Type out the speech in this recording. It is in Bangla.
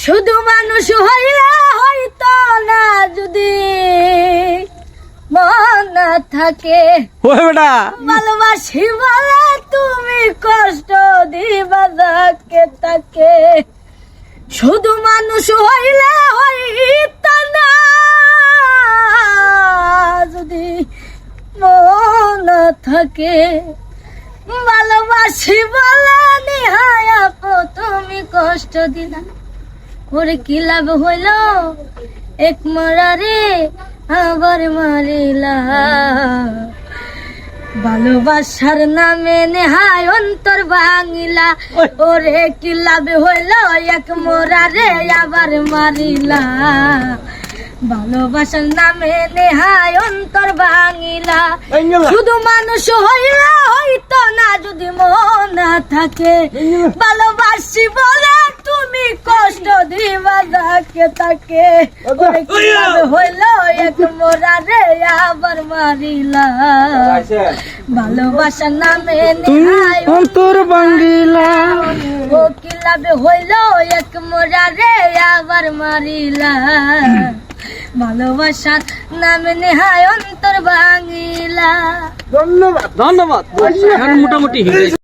শুধু মানুষ হইলে হইতো না যদি মন না থাকে। ওই বেটা ভালোবাসি বলে তুমি কষ্ট দিবা যাকে তাকে। শুধু মানুষ হইলে হইতো না যদি মন না থাকে। ভালোবাসি বলে নিহায় আপু তুমি কষ্ট দিলা। ওরে কি লাভ হইল এক মরারে আবার মারিলা। ভালোবাসার নামে নেহায় অন্তর ভাঙিলা। ওরে কি লাভ হইল এক মরারে আবার মারিলা। ভালোবাসার নামে নেহায় অন্তর ভাঙিলা। শুধু মানুষ হইলে হইতো না যদি মন না থাকে। ভালোবাসি বলে তুমি কষ্ট দিবা যাকে তাকে। ওরে কি লাভ হইল এক মরারে আবার মারিলা। ভালোবাসার নামে নেহায় অন্তর ভাঙিলা। ও কি লাভ হইল এক মরারে আবার মারিলা। ভালোবাসার নামে নেহায় অন্তর ভাঙিলা। ধন্যবাদ। এখন মোটামুটি